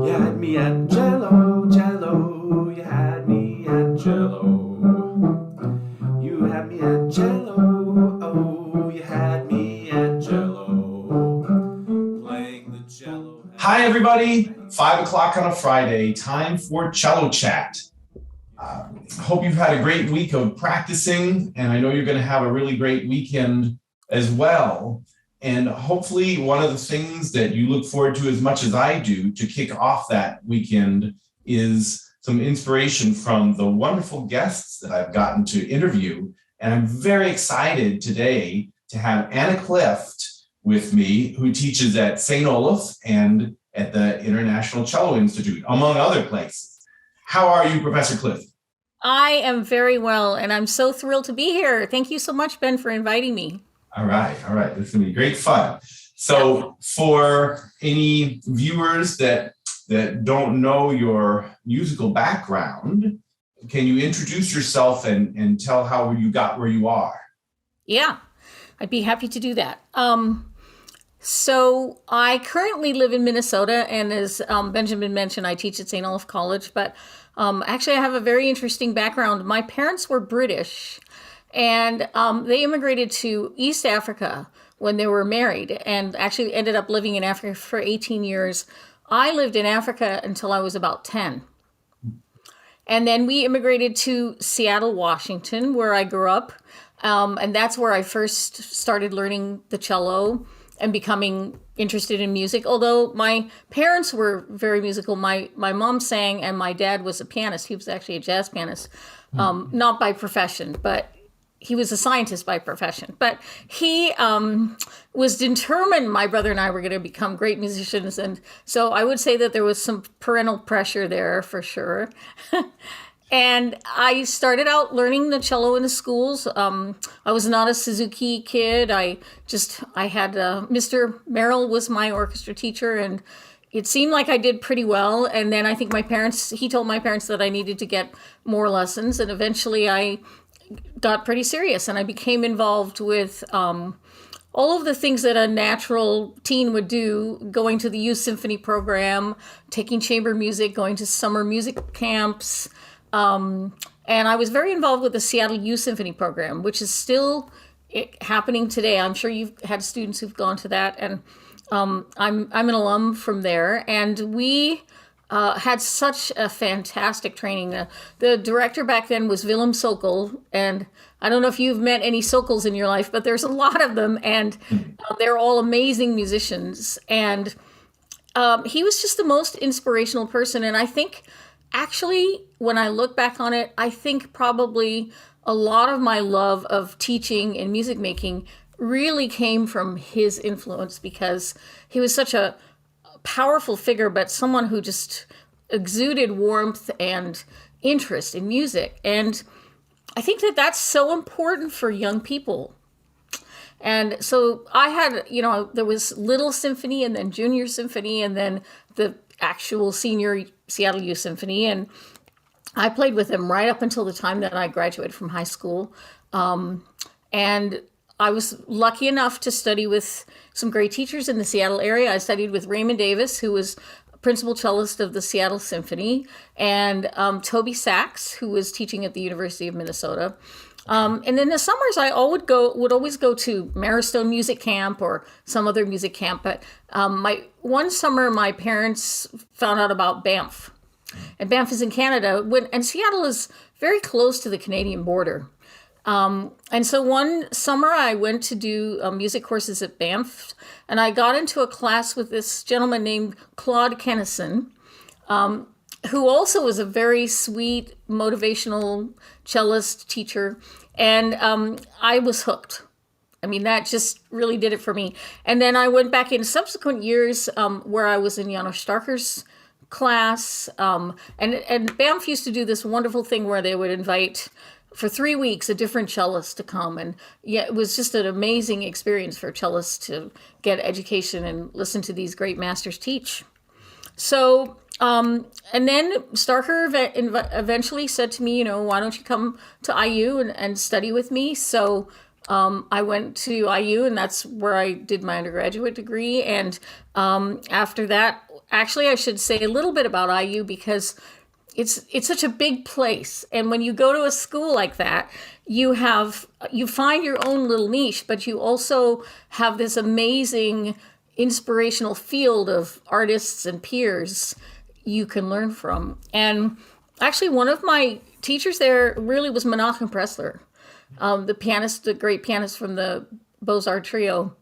You had me at Cello, Cello. You had me at Cello. You had me at Cello. Oh, you had me at Cello. Playing the cello. Hi, everybody. 5 o'clock on a Friday. Time for Cello Chat. Hope you've had a great week of practicing, and I know you're going to have a really great weekend as well. And hopefully one of the things that you look forward to as much as I do to kick off that weekend is some inspiration from the wonderful guests that I've gotten to interview. And I'm very excited today to have Anna Clift with me, who teaches at St. Olaf and at the International Cello Institute, among other places. How are you, Professor Clift? I am very well, and I'm so thrilled to be here. Thank you so much, Ben, for inviting me. All right. This is going to be great fun. So for any viewers that don't know your musical background, can you introduce yourself and tell how you got where you are? Yeah, I'd be happy to do that. So I currently live in Minnesota, and as Benjamin mentioned, I teach at St. Olaf College, but actually I have a very interesting background. My parents were British, and they immigrated to East Africa when they were married and actually ended up living in Africa for 18 years. I lived in Africa until I was about 10. And then we immigrated to Seattle, Washington, where I grew up. And that's where I first started learning the cello and becoming interested in music. Although my parents were very musical, my mom sang and my dad was a pianist. He was actually a jazz pianist, not by profession, but he was a scientist by profession. But he was determined my brother and I were going to become great musicians. And so I would say that there was some parental pressure there for sure. And I started out learning the cello in the schools. I was not a Suzuki kid. I had Mr. Merrill was my orchestra teacher, and it seemed like I did pretty well. And then I think he told my parents that I needed to get more lessons. And eventually I got pretty serious, and I became involved with all of the things that a natural teen would do, going to the youth symphony program, taking chamber music, going to summer music camps. And I was very involved with the Seattle Youth Symphony program, which is still happening today. I'm sure you've had students who've gone to that, and I'm an alum from there. And we had such a fantastic training. The director back then was Willem Sokol, and I don't know if you've met any Sokols in your life, but there's a lot of them, and they're all amazing musicians. And he was just the most inspirational person, and I think actually, when I look back on it, I think probably a lot of my love of teaching and music making really came from his influence, because he was such a powerful figure, but someone who just exuded warmth and interest in music. And I think that that's so important for young people. And so I had, there was Little Symphony and then Junior Symphony and then the actual senior Seattle Youth Symphony. And I played with them right up until the time that I graduated from high school. And I was lucky enough to study with some great teachers in the Seattle area. I studied with Raymond Davis, who was principal cellist of the Seattle Symphony, and Toby Sachs, who was teaching at the University of Minnesota. And in the summers, I would always go to Maristone Music Camp or some other music camp. But one summer, my parents found out about Banff. And Banff is in Canada, and Seattle is very close to the Canadian border. And so one summer I went to do music courses at Banff, and I got into a class with this gentleman named Claude Kennison, who also was a very sweet, motivational cellist teacher. And I was hooked. I mean, that just really did it for me. And then I went back in subsequent years where I was in Janos Starker's class. And Banff used to do this wonderful thing where they would invite for 3 weeks a different cellist to come. And yeah, it was just an amazing experience for cellists to get education and listen to these great masters teach. So, and then Starker eventually said to me, why don't you come to IU and study with me? So I went to IU, and that's where I did my undergraduate degree. And after that, actually, I should say a little bit about IU because it's such a big place, and when you go to a school like that, you find your own little niche, but you also have this amazing inspirational field of artists and peers you can learn from. And actually, one of my teachers there really was Menachem Pressler, the pianist, the great pianist from the Beaux-Arts Trio.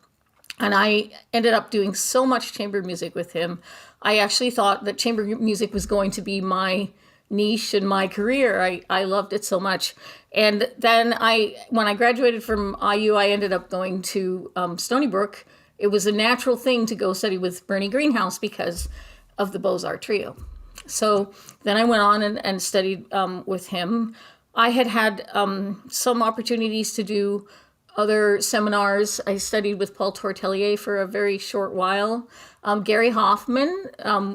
And I ended up doing so much chamber music with him. I actually thought that chamber music was going to be my niche in my career. I loved it so much. And then when I graduated from IU, I ended up going to Stony Brook. It was a natural thing to go study with Bernie Greenhouse because of the Beaux-Arts Trio. So then I went on and studied with him. I had some opportunities to do other seminars. I studied with Paul Tortelier for a very short while. Gary Hoffman,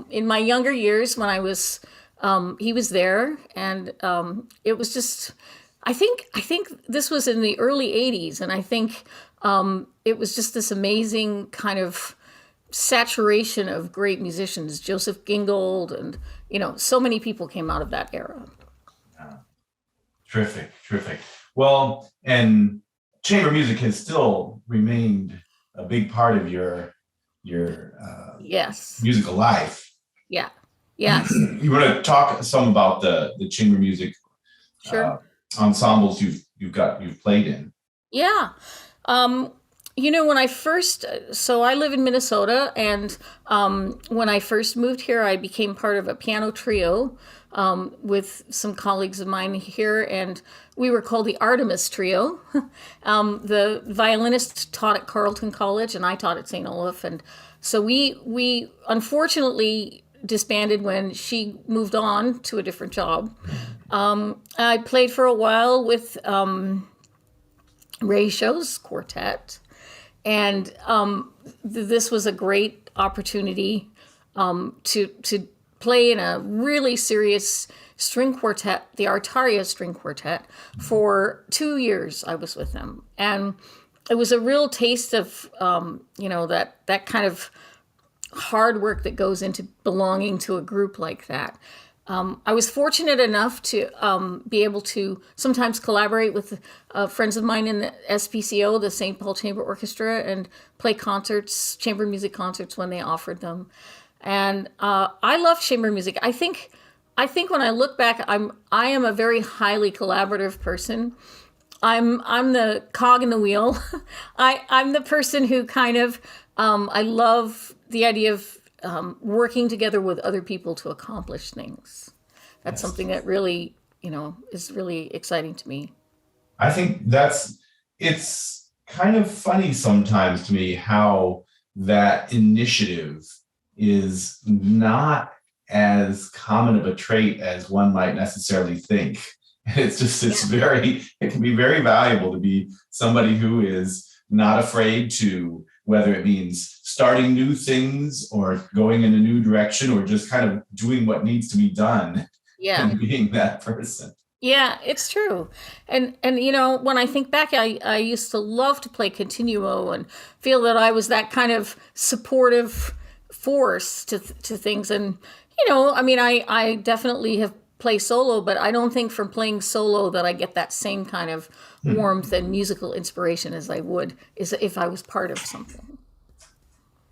in my younger years when I was, he was there, and it was just, I think this was in the early 80s, and I think it was just this amazing kind of saturation of great musicians, Joseph Gingold, and, so many people came out of that era. Terrific. Well, and chamber music has still remained a big part of your yes, musical life. Yeah. Yes. You want to talk some about the chamber music sure. Ensembles you've played in? Yeah. When I first, so I live in Minnesota, and when I first moved here, I became part of a piano trio with some colleagues of mine here, and we were called the Artemis Trio. The violinist taught at Carleton College, and I taught at St. Olaf, and so we unfortunately disbanded when she moved on to a different job. I played for a while with Ray Show's quartet, and this was a great opportunity to play in a really serious string quartet, the Artaria String Quartet. For 2 years I was with them, and it was a real taste of that kind of hard work that goes into belonging to a group like that. I was fortunate enough to be able to sometimes collaborate with friends of mine in the SPCO, the St. Paul Chamber Orchestra, and play concerts, chamber music concerts when they offered them. And I love chamber music. I think when I look back, I am a very highly collaborative person. I'm the cog in the wheel. I'm the person who kind of I love the idea of working together with other people to accomplish things. That's something that really, is really exciting to me. I think it's kind of funny sometimes to me how that initiative is not as common of a trait as one might necessarily think. It can be very valuable to be somebody who is not afraid to, whether it means starting new things or going in a new direction or just kind of doing what needs to be done. Yeah. And being that person. Yeah, it's true. And when I think back, I used to love to play continuo and feel that I was that kind of supportive force to things. And, I definitely have played solo, but I don't think from playing solo that I get that same kind of warmth and musical inspiration as I would if I was part of something.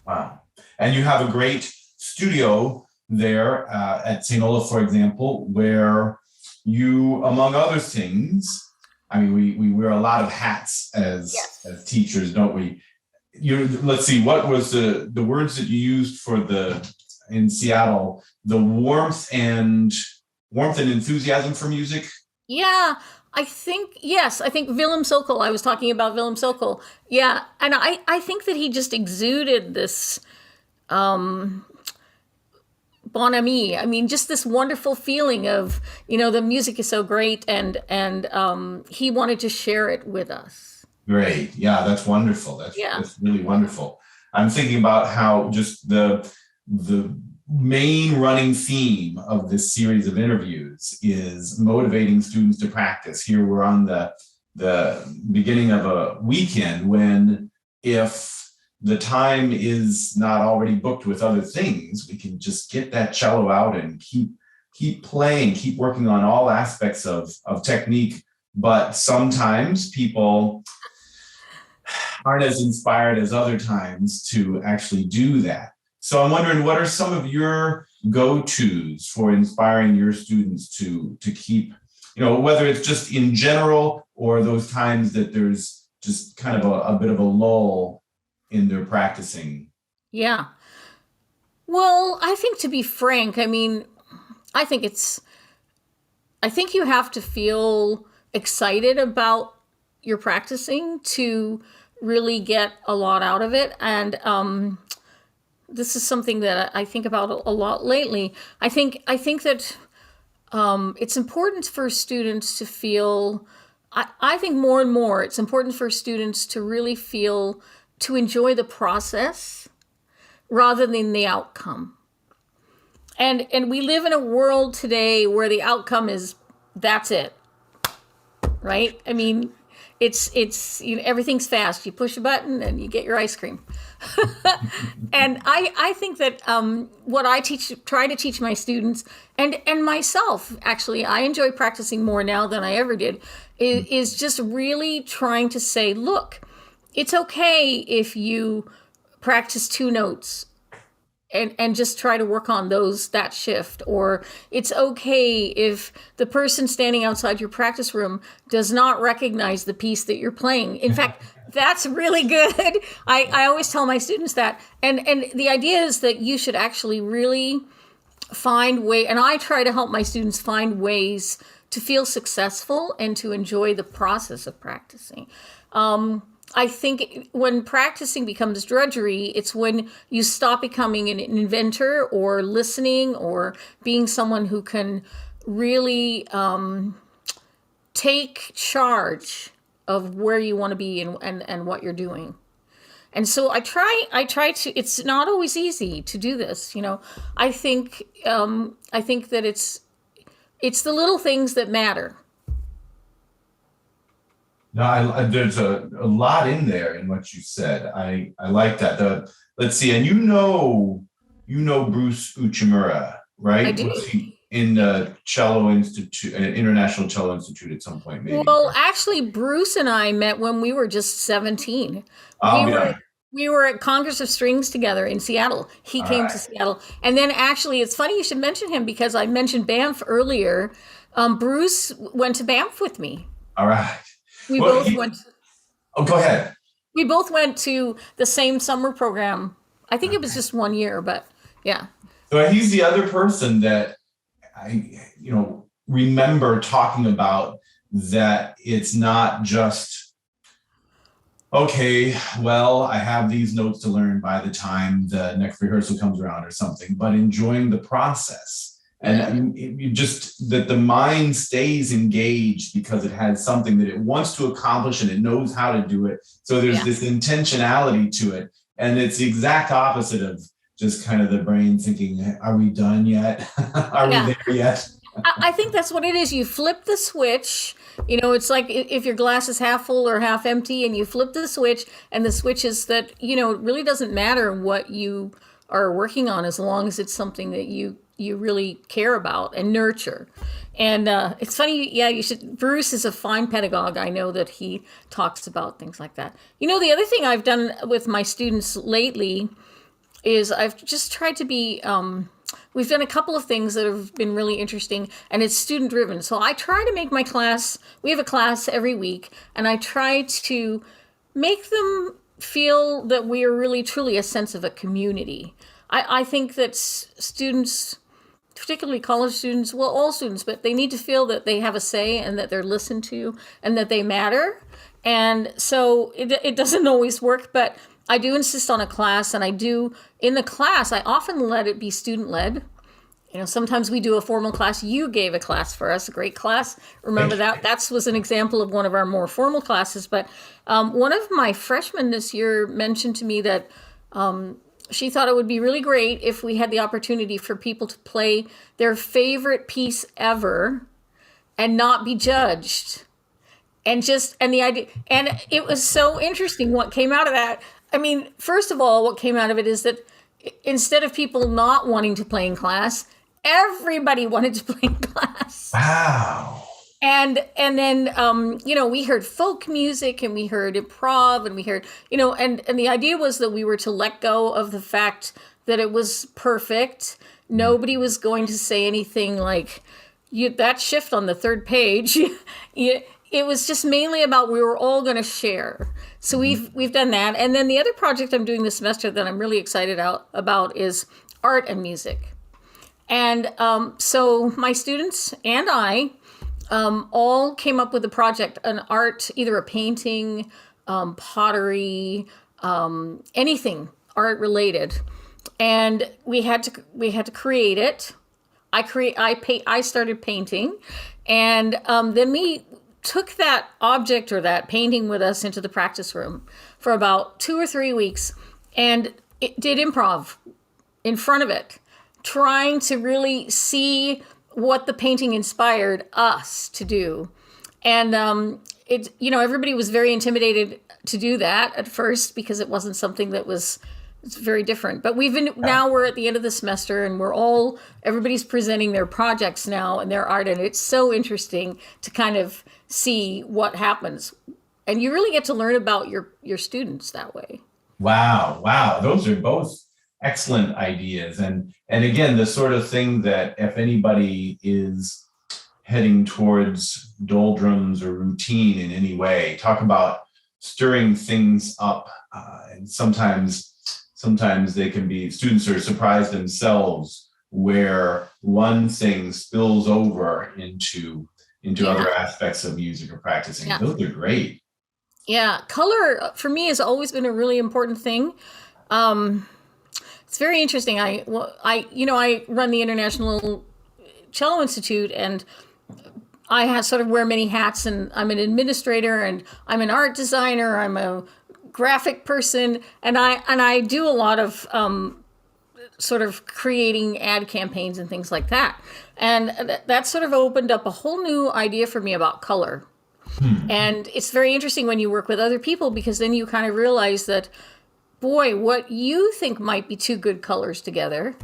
Wow. And you have a great studio there at St. Olaf, for example, where you, among other things, we wear a lot of hats as teachers, don't we? Let's see, what was the words that you used for in Seattle, the warmth and enthusiasm for music? Yeah, I think Willem Sokol, I was talking about Willem Sokol. Yeah, and I think that he just exuded this bon ami. Just this wonderful feeling of, the music is so great, and he wanted to share it with us. Great. Yeah, that's wonderful. That's really wonderful. I'm thinking about how just the main running theme of this series of interviews is motivating students to practice. Here we're on the the beginning of a weekend when, if the time is not already booked with other things, we can just get that cello out and keep playing, keep working on all aspects of technique. But sometimes people aren't as inspired as other times to actually do that. So I'm wondering, what are some of your go-tos for inspiring your students to keep, whether it's just in general or those times that there's just kind of a bit of a lull in their practicing? Yeah. Well, I think, to be frank, I think you have to feel excited about your practicing to really get a lot out of it. And this is something that I think about a lot lately. I think that it's important for students to feel, I think more and more, it's important for students to really feel, to enjoy the process rather than the outcome. And we live in a world today where the outcome is, that's it, right? It's everything's fast. You push a button and you get your ice cream. And I think that what I try to teach my students and myself, actually, I enjoy practicing more now than I ever did, is just really trying to say, look, it's okay if you practice 2 notes and just try to work on that shift. Or it's okay if the person standing outside your practice room does not recognize the piece that you're playing. In fact, that's really good. I always tell my students that. And the idea is that you should actually really find and I try to help my students find ways to feel successful and to enjoy the process of practicing. I think when practicing becomes drudgery, it's when you stop becoming an inventor or listening or being someone who can really take charge of where you want to be and what you're doing. And so I try to, it's not always easy to do this. I think that it's the little things that matter. No, there's a lot in there in what you said. I like that. Let's see, and you know Bruce Uchimura, right? I do. Was he in the Cello Institute, International Cello Institute at some point, maybe? Well, actually, Bruce and I met when we were just 17. We were at Congress of Strings together in Seattle. He came to Seattle. And then actually, it's funny you should mention him because I mentioned Banff earlier. Bruce went to Banff with me. All right. We both went. Oh, go ahead. We both went to the same summer program. I think it was just 1 year, but yeah. So he's the other person that I, remember talking about, that it's not just, okay, well, I have these notes to learn by the time the next rehearsal comes around or something, but enjoying the process. And you just, that the mind stays engaged because it has something that it wants to accomplish and it knows how to do it. So there's this intentionality to it. And it's the exact opposite of just kind of the brain thinking, are we done yet? Are we there yet? I think that's what it is. You flip the switch. It's like if your glass is half full or half empty, and you flip the switch, and the switch is that, it really doesn't matter what you are working on as long as it's something that you really care about and nurture. And it's funny, you should. Bruce is a fine pedagogue. I know that he talks about things like that. The other thing I've done with my students lately is I've just tried to be, we've done a couple of things that have been really interesting, and it's student driven. So I try to make my class, we have a class every week, and I try to make them feel that we are really truly a sense of a community. I think that students, particularly college students, well, all students, but they need to feel that they have a say and that they're listened to and that they matter. And so it doesn't always work, but I do insist on a class, and in the class, I often let it be student-led. Sometimes we do a formal class. You gave a class for us, a great class. Remember that? That was an example of one of our more formal classes. But one of my freshmen this year mentioned to me that she thought it would be really great if we had the opportunity for people to play their favorite piece ever and not be judged. and the idea, and it was so interesting what came out of that. I mean, first of all, what came out of it is that instead of people not wanting to play in class, everybody wanted to play in class. Wow. And then we heard folk music, and we heard improv, and we heard and the idea was that we were to let go of the fact that it was perfect. Nobody was going to say anything like that shift on the third page. It was just mainly about we were all going to share. So we've done that. And then the other project I'm doing this semester that I'm really excited about is art and music. And so my students and I all came up with a project, an art, either a painting, pottery, anything art related. And we had to create it. I started painting, and then we took that object or that painting with us into the practice room for about 2 or 3 weeks, and it did improv in front of it, trying to really see what the painting inspired us to do. And everybody was very intimidated to do that at first because it wasn't something that was very different. But now we're at the end of the semester, and everybody's presenting their projects now and their art, and it's so interesting to kind of see what happens. And you really get to learn about your students that way. Wow. Those are both excellent ideas. And again, the sort of thing that if anybody is heading towards doldrums or routine in any way, talk about stirring things up. And sometimes they can be, students are surprised themselves where one thing spills over into other aspects of music or practicing. Yeah. Those are great. Yeah. Color for me has always been a really important thing. It's very interesting. I run the International Cello Institute, and I sort of wear many hats, and I'm an administrator, and I'm an art designer, I'm a graphic person, and I do a lot of sort of creating ad campaigns and things like that. And that sort of opened up a whole new idea for me about color. And it's very interesting when you work with other people, because then you kind of realize that, boy, what you think might be two good colors together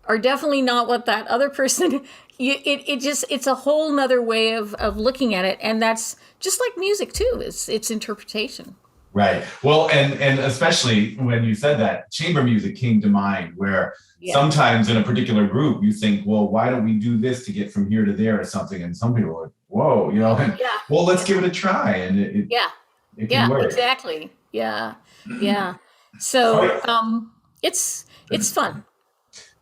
are definitely not what that other person, it's a whole nother way of looking at it. And that's just like music too, it's interpretation. Right. Well, and especially when you said that, chamber music came to mind, where sometimes in a particular group you think, well, why don't we do this to get from here to there or something? And some people are like, whoa, well, let's give it a try. And it can work. Exactly. Yeah. So it's fun.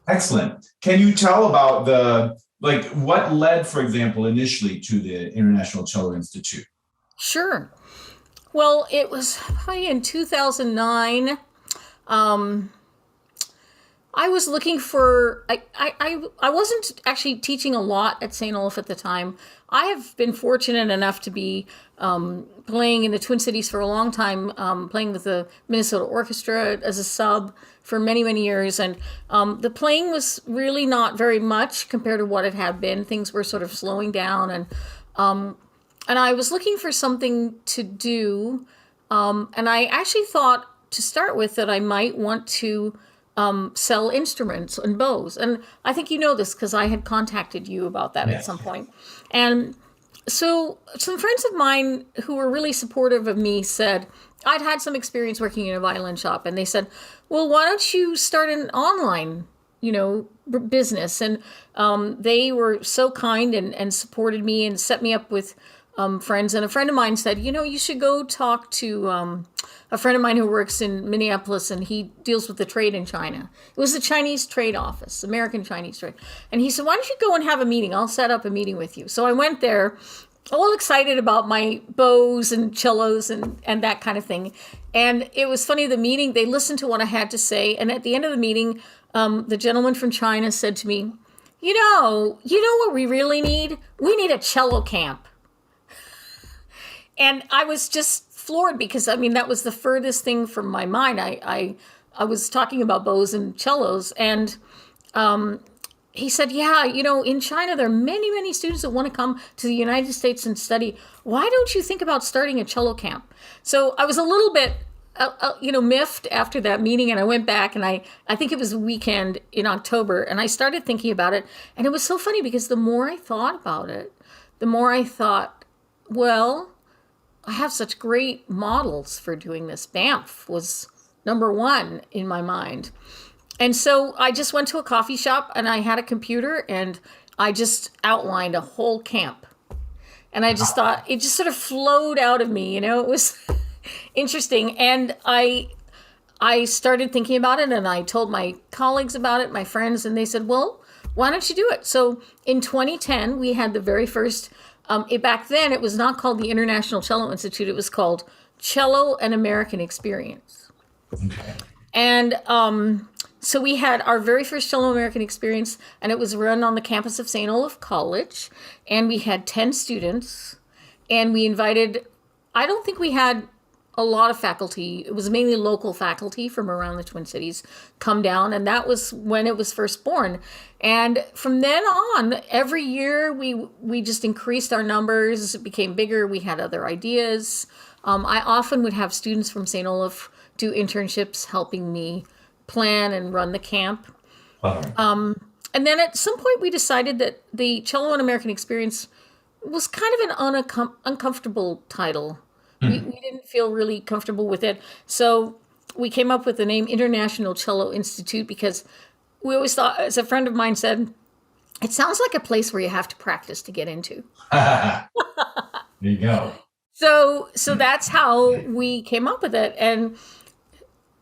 Excellent. Can you tell about what led, for example, initially to the International Cello Institute? Sure. Well, it was probably in 2009. I was looking for, I wasn't actually teaching a lot at St. Olaf at the time. I have been fortunate enough to be playing in the Twin Cities for a long time, playing with the Minnesota Orchestra as a sub for many, many years. And the playing was really not very much compared to what it had been. Things were sort of slowing down. And I was looking for something to do. And I actually thought to start with that I might want to sell instruments and bows. And I think you know this because I had contacted you about that at some point. And so some friends of mine who were really supportive of me said, I'd had some experience working in a violin shop, and they said, well, why don't you start an online, business? And they were so kind and supported me and set me up with friends. And a friend of mine said, you should go talk to a friend of mine who works in Minneapolis, and he deals with the trade in China. It was the Chinese trade office, American Chinese trade. And he said, why don't you go and have a meeting? I'll set up a meeting with you. So I went there, all excited about my bows and cellos and that kind of thing. And it was funny, the meeting, they listened to what I had to say. And at the end of the meeting, the gentleman from China said to me, you know what we really need? We need a cello camp. And I was just floored because, that was the furthest thing from my mind. I was talking about bows and cellos, and he said, yeah, in China, there are many, many students that want to come to the United States and study. Why don't you think about starting a cello camp? So I was a little bit, miffed after that meeting. And I went back and I think it was a weekend in October. And I started thinking about it. And it was so funny because the more I thought about it, the more I thought, well, I have such great models for doing this. Banff was number one in my mind. And so I just went to a coffee shop and I had a computer and I just outlined a whole camp. And I just thought it just sort of flowed out of me, it was interesting. And I started thinking about it and I told my colleagues about it, my friends, and they said, well, why don't you do it? So in 2010, we had the very first, back then it was not called the International Cello Institute. It was called Cello and American Experience. Okay. And so we had our very first Cello American Experience, and it was run on the campus of St. Olaf College. And we had 10 students, and we invited, I don't think we had a lot of faculty. It was mainly local faculty from around the Twin Cities come down, and that was when it was first born. And from then on, every year we just increased our numbers. It became bigger. We had other ideas. I often would have students from St. Olaf do internships helping me plan and run the camp. And then at some point we decided that the Cello and American Experience was kind of an uncomfortable title. We didn't feel really comfortable with it. So we came up with the name International Cello Institute because we always thought, as a friend of mine said, it sounds like a place where you have to practice to get into. There you go. So that's how we came up with it. And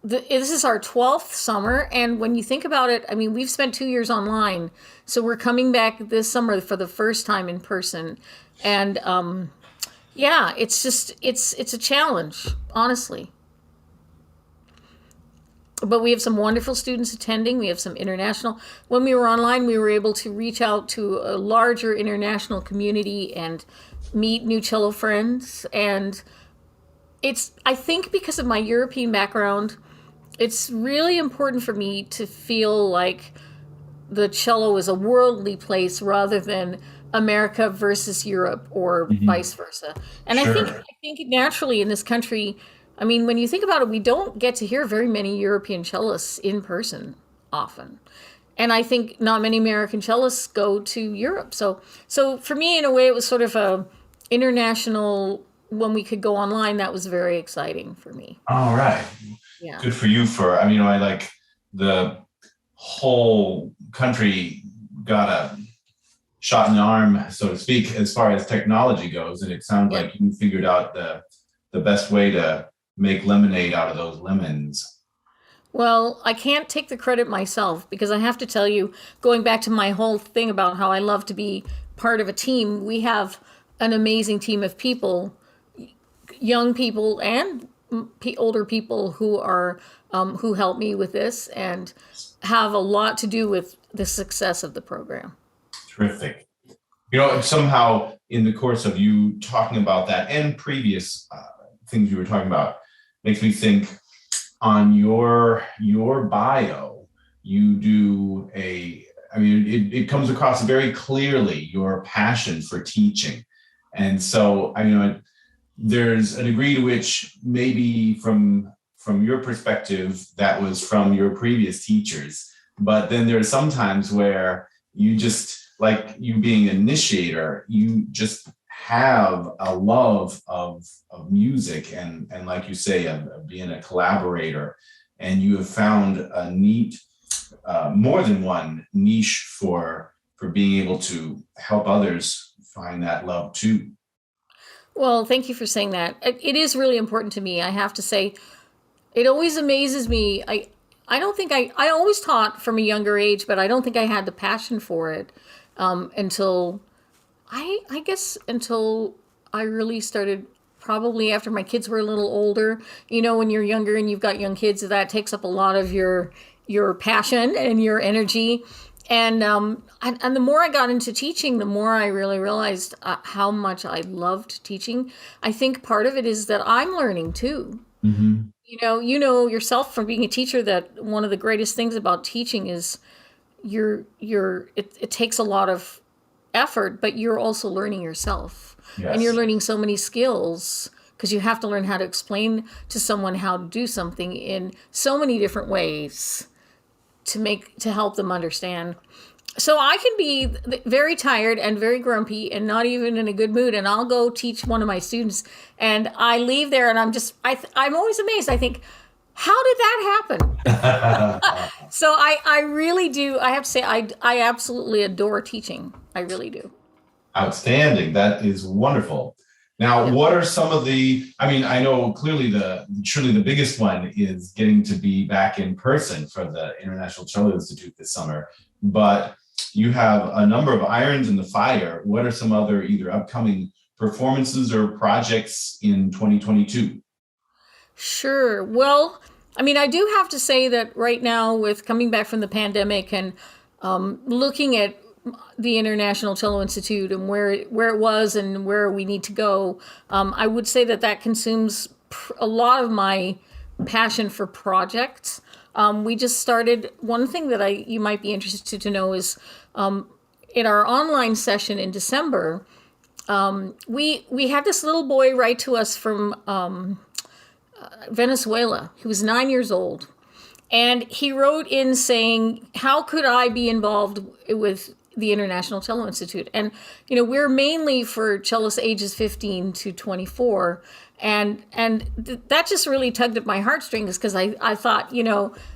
this is our 12th summer. And when you think about it, I mean, we've spent 2 years online. So we're coming back this summer for the first time in person. And it's just, it's a challenge, honestly. But we have some wonderful students attending. We have some international. When we were online, we were able to reach out to a larger international community and meet new cello friends. And I think because of my European background, it's really important for me to feel like the cello is a worldly place rather than America versus Europe or vice versa. And Sure. I think naturally in this country, I mean, when you think about it, we don't get to hear very many European cellists in person often. And I think not many American cellists go to Europe. So for me, in a way, it was sort of a international, when we could go online, that was very exciting for me. All right. Yeah. Good for you I like the whole country got a shot in the arm, so to speak, as far as technology goes. And it sounds like you figured out the best way to make lemonade out of those lemons. Well, I can't take the credit myself because I have to tell you, going back to my whole thing about how I love to be part of a team, we have an amazing team of people, young people and older people who are who help me with this and have a lot to do with the success of the program. Terrific. Somehow in the course of you talking about that and previous things you were talking about, makes me think on your bio, you do it comes across very clearly your passion for teaching. And so, there's a degree to which maybe from your perspective, that was from your previous teachers. But then there's some times where you just, like you being an initiator, you just have a love of music and like you say, of being a collaborator. And you have found a neat, more than one niche for being able to help others find that love too. Well, thank you for saying that. It is really important to me. I have to say, it always amazes me. I don't think I always taught from a younger age, but I don't think I had the passion for it until I guess until I really started, probably after my kids were a little older. When you're younger and you've got young kids, that takes up a lot of your passion and your energy. And the more I got into teaching, the more I really realized how much I loved teaching. I think part of it is that I'm learning too. Mm-hmm. You know yourself from being a teacher that one of the greatest things about teaching is it takes a lot of effort, but you're also learning yourself. Yes. And you're learning so many skills because you have to learn how to explain to someone how to do something in so many different ways to help them understand. So I can be very tired and very grumpy and not even in a good mood, and I'll go teach one of my students, and I leave there and I'm always amazed. I think, how did that happen? So I really do. I have to say, I absolutely adore teaching. I really do. Outstanding. That is wonderful. Now, what are some of I know clearly surely the biggest one is getting to be back in person for the International Cello Institute this summer, but you have a number of irons in the fire. What are some other either upcoming performances or projects in 2022? Sure. Well, I do have to say that right now, with coming back from the pandemic and looking at the International Cello Institute and where it was and where we need to go, I would say that consumes a lot of my passion for projects. We just started, one thing that you might be interested to know is in our online session in December, we had this little boy write to us from Venezuela. He was 9 years old. And he wrote in saying, how could I be involved with the International Cello Institute? And, we're mainly for cellists ages 15 to 24. And that just really tugged at my heartstrings because I thought,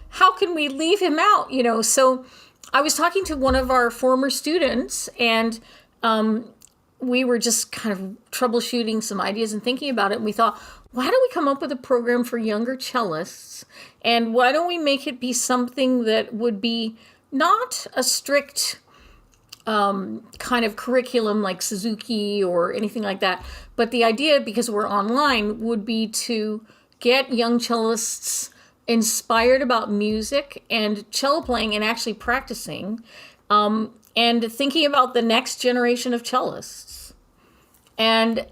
how can we leave him out? So I was talking to one of our former students, and we were just kind of troubleshooting some ideas and thinking about it. And we thought, why don't we come up with a program for younger cellists? And why don't we make it be something that would be not a strict kind of curriculum like Suzuki or anything like that, but the idea, because we're online, would be to get young cellists inspired about music and cello playing and actually practicing, and thinking about the next generation of cellists. And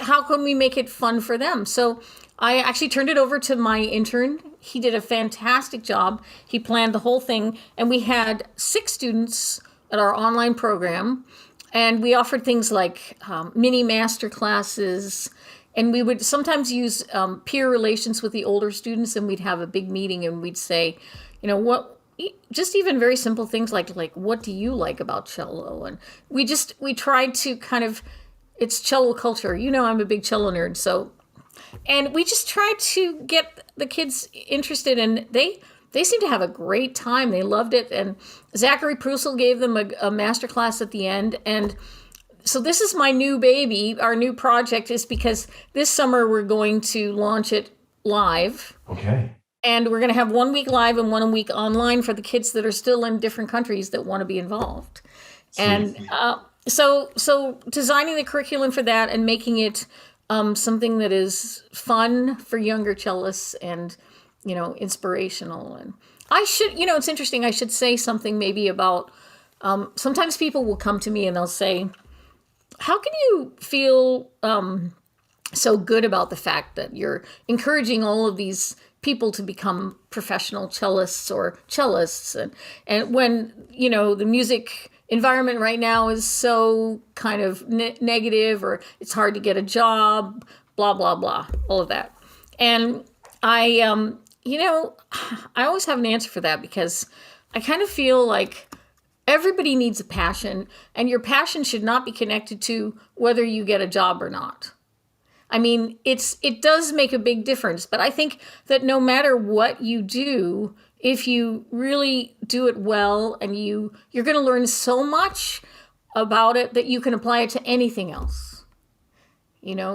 how can we make it fun for them? So I actually turned it over to my intern. He did a fantastic job. He planned the whole thing, and we had 6 students at our online program, and we offered things like mini master classes, and we would sometimes use peer relations with the older students, and we'd have a big meeting, and we'd say, just even very simple things like what do you like about cello? And we tried to kind of, it's cello culture. I'm a big cello nerd, and we just tried to get the kids interested, and they seemed to have a great time. They loved it. And Zachary Prusel gave them a master class at the end. And so this is my new baby. Our new project is because this summer we're going to launch it live. Okay. And we're going to have 1 week live and 1 week online for the kids that are still in different countries that want to be involved. Sweet. And so designing the curriculum for that and making it something that is fun for younger cellists and inspirational. And I should, it's interesting, I should say something maybe about, sometimes people will come to me and they'll say, how can you feel so good about the fact that you're encouraging all of these people to become professional cellists or cellists? And when, the music environment right now is so kind of negative, or it's hard to get a job, blah, blah, blah, all of that. And I always have an answer for that, because I kind of feel like everybody needs a passion, and your passion should not be connected to whether you get a job or not. It does make a big difference, but I think that no matter what you do, if you really do it well, and you're going to learn so much about it that you can apply it to anything else.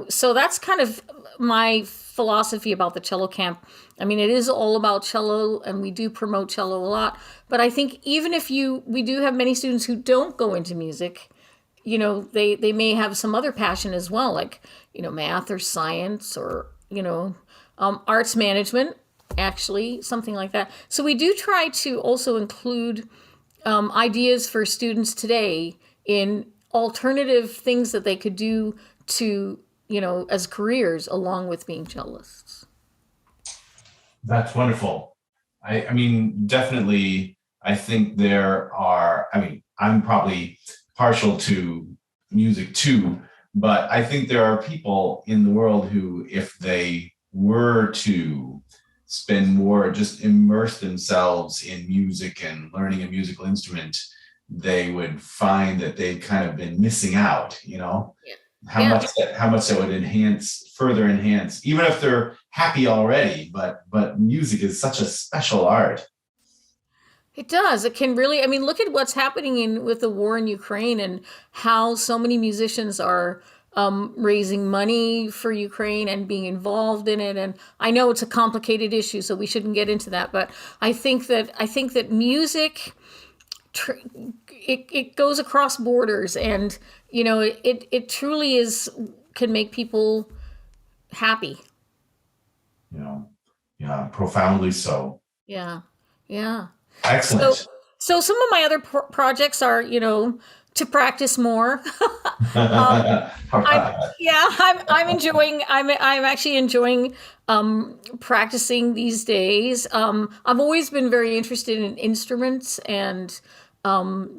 So that's kind of my philosophy about the cello camp. It is all about cello, and we do promote cello a lot. But I think even if we do have many students who don't go into music, they may have some other passion as well, like, math or science or, arts management, actually, something like that. So we do try to also include ideas for students today in alternative things that they could do to, as careers along with being cellists. That's wonderful. I mean, definitely I think I'm probably partial to music too, but I think there are people in the world who, if they were to spend more, just immerse themselves in music and learning a musical instrument, they would find that they've kind of been missing out, Yeah. how much that would further enhance, even if they're happy already, but music is such a special art. It does. It can really, I mean, look at what's happening with the war in Ukraine and how so many musicians are raising money for Ukraine and being involved in it. And I know it's a complicated issue, so we shouldn't get into that. But I think that music, it goes across borders, and it truly can make people happy. Yeah, profoundly so. Yeah, yeah. Excellent. So some of my other projects are, to practice more. I'm actually enjoying practicing these days. I've always been very interested in instruments, and I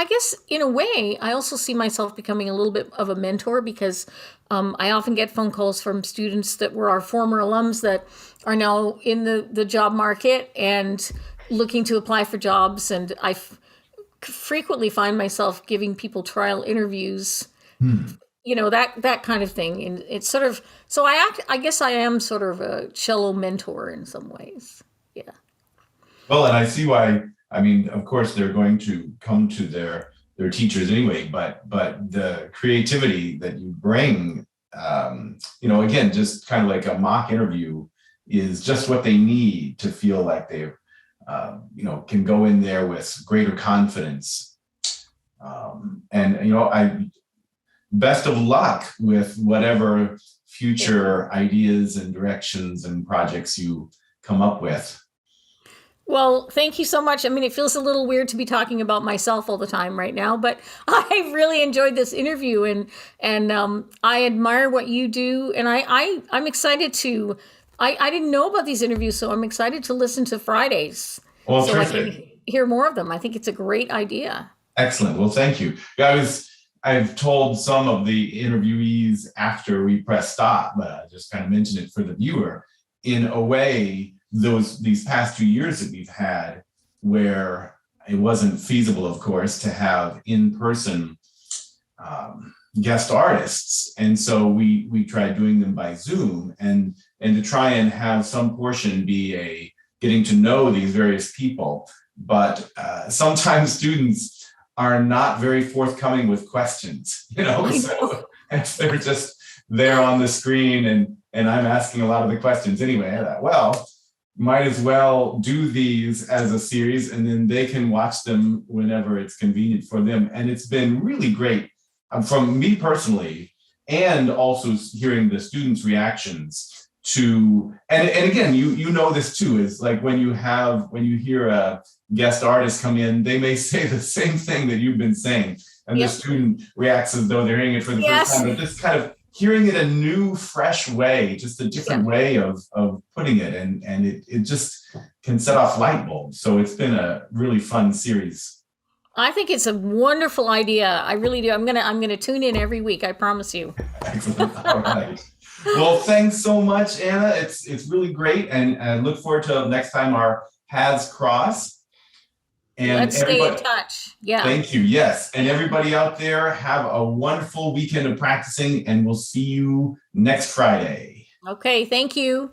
guess in a way I also see myself becoming a little bit of a mentor, because I often get phone calls from students that were our former alums that are now in the job market and looking to apply for jobs. And I frequently find myself giving people trial interviews, that kind of thing. And it's sort of, so I guess I am sort of a cello mentor in some ways. Yeah. Well, and I see why. I mean, of course, they're going to come to their teachers anyway, but the creativity that you bring, again, just kind of like a mock interview, is just what they need to feel like they've, can go in there with greater confidence. Best of luck with whatever future ideas and directions and projects you come up with. Well, thank you so much. I mean, it feels a little weird to be talking about myself all the time right now, but I really enjoyed this interview, and I admire what you do, and I'm excited to. I didn't know about these interviews, so I'm excited to listen to Fridays. Well, so terrific. I can hear more of them. I think it's a great idea. Excellent. Well, thank you. I've told some of the interviewees after we press stop, but I just kind of mentioned it for the viewer. In a way, these past 2 years that we've had, where it wasn't feasible, of course, to have in-person guest artists, and so we tried doing them by Zoom, and to try and have some portion be a getting to know these various people. But sometimes students are not very forthcoming with questions, so if they're just there on the screen and I'm asking a lot of the questions anyway, I thought, well, might as well do these as a series, and then they can watch them whenever it's convenient for them. And it's been really great from me personally, and also hearing the students' reactions to, and again, you know this too, is like when you hear a guest artist come in, they may say the same thing that you've been saying, and the student reacts as though they're hearing it for the first time, but just kind of hearing it a new, fresh way, just a different way of putting it, and it just can set off light bulbs. So it's been a really fun series. I think it's a wonderful idea. I really do. I'm gonna tune in every week. I promise you. Excellent. All right. Well, thanks so much, Anna. It's really great, and I look forward to next time our paths cross. And let's stay in touch. Yeah. Thank you. Yes. And everybody out there, have a wonderful weekend of practicing, and we'll see you next Friday. Okay. Thank you.